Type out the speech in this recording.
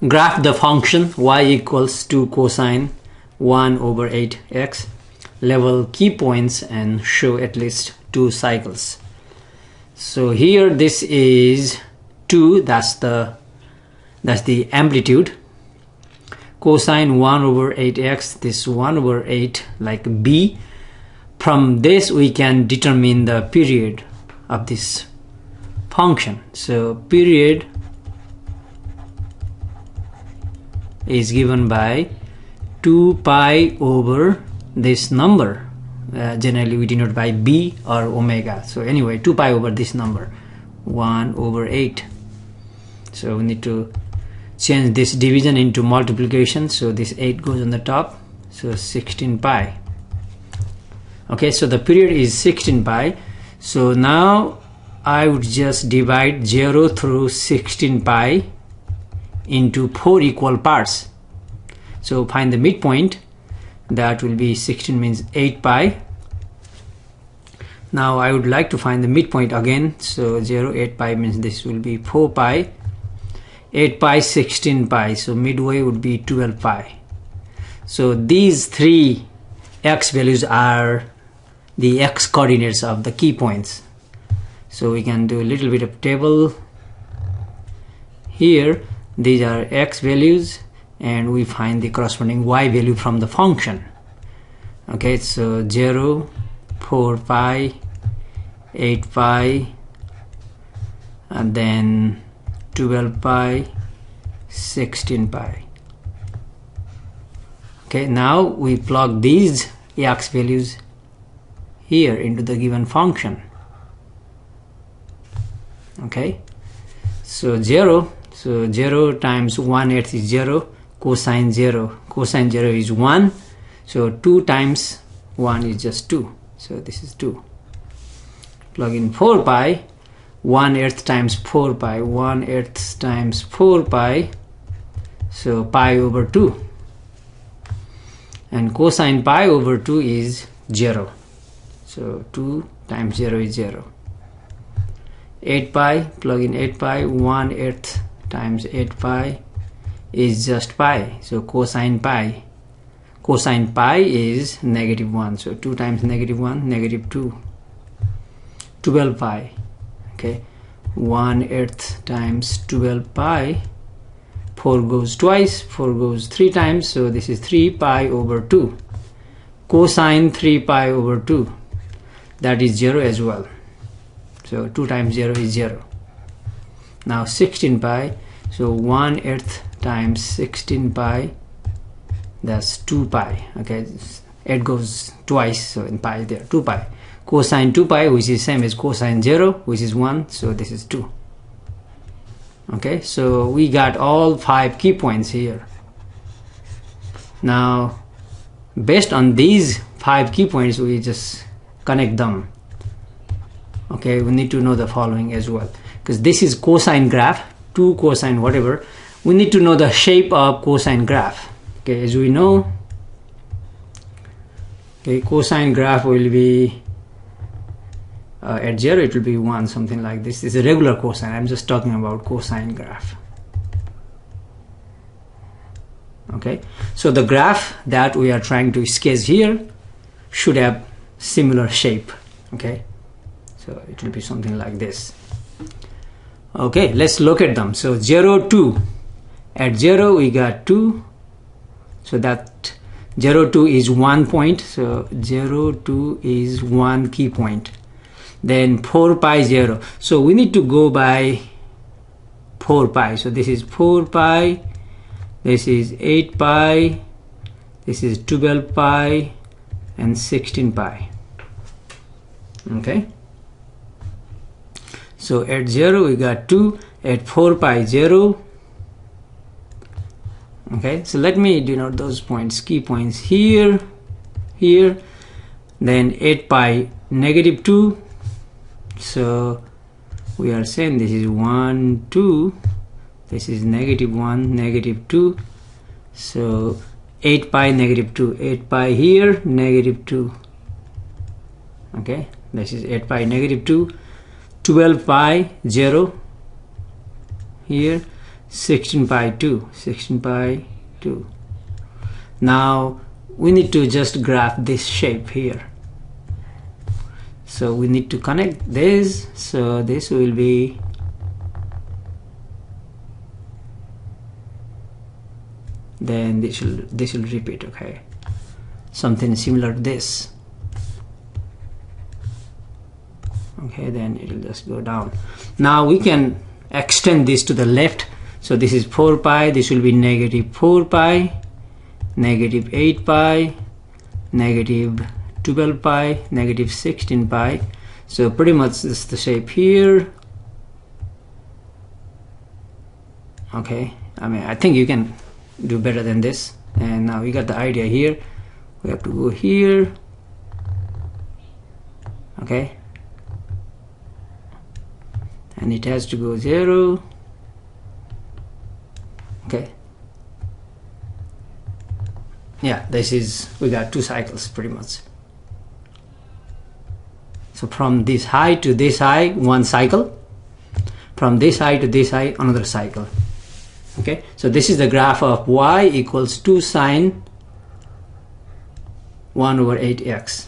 graph the function y equals to cosine 1 over 8x, level key points and show at least 2 cycles. So here this is 2, that's the amplitude. Cosine 1 over 8x, this 1 over 8 like b. From this we can determine the period of this function. So period is given by 2 pi over this number. Generally we denote by b or omega. So anyway, 2 pi over this number, 1 over 8. So we need to change this division into multiplication. So this 8 goes on the top. So 16 pi. Okay, so the period is 16 pi. So now I would just divide 0 through 16 pi into 4 equal parts. So find the midpoint. That will be 16 means 8 pi. Now I would like to find the midpoint again. So 0, 8 pi means this will be 4 pi. 8 pi, 16 pi. So midway would be 12 pi. So these three x values are the x coordinates of the key points. So we can do a little bit of table here. These are x values and we find the corresponding y value from the function. Okay, so 0, 4 pi, 8 pi, and then 12 pi, 16 pi. Okay, now we plug these x values here into the given function. Okay, so 0 times 1/8 is 0. Cosine 0 is 1. So 2 times 1 is just 2. So this is 2. Plug in 4 pi. 1/8 times 4 pi. 1/8 times 4 pi. So pi over 2. And cosine pi over 2 is 0. So 2 times 0 is 0. 8 pi, plug in 8 pi, 1/8 times 8 pi is just pi. So cosine pi is -1. So 2 times -1, -2. 12 pi. Okay, 1/8 times 12 pi. 4 goes twice, 4 goes 3 times. So this is 3 pi over 2. Cosine 3 pi over 2. That is 0 as well. So 2 times 0 is 0. Now 16 pi. So 1/8 times 16 pi. That's 2 pi. Okay, 8 goes twice. So in pi there, 2 pi. Cosine 2 pi, which is same as cosine 0, which is 1. So this is 2. Okay, so we got all 5 key points here. Now, based on these 5 key points, we just connect them. Okay, we need to know the following as well, because this is cosine graph, 2 cosine whatever. We need to know the shape of cosine graph. Okay, as we know, okay, cosine graph will be at 0 it will be 1, something like this. This is a regular cosine. I'm just talking about cosine graph. Okay, so the graph that we are trying to sketch here should have similar shape. Okay, so it will be something like this. Okay, let's look at them. So 0, 2. At 0 we got 2. So that 0, 2 is 1 point. So 0, 2 is 1 key point. Then 4 pi 0. So we need to go by 4 pi. So this is 4 pi. This is 8 pi. This is 12 pi and 16 pi. Okay. So at 0 we got 2. At 4 pi 0. Okay. So let me denote those points, key points here, here. Then 8 pi -2. So we are saying this is 1, 2. This is -1, -2. So 8 pi -2. 8 pi here, -2. Okay, this is 8 pi -2. 12 pi 0 here. 16 pi 2, 16 pi 2. Now we need to just graph this shape here. So we need to connect this. So this will be then this will repeat. Okay, something similar to this. Okay, then it will just go down. Now we can extend this to the left. So this is 4 pi, this will be negative 4 pi, negative 8 pi, negative 12 pi, negative 16 pi. So pretty much this is the shape here. Okay, I mean, I think you can do better than this. And now we got the idea here. We have to go here. Okay, and it has to go 0. Okay, yeah, this is, we got 2 cycles pretty much. So from this high to this high, 1 cycle. From this high to this high, another cycle. Okay, so this is the graph of y equals 2 sine 1 over 8x.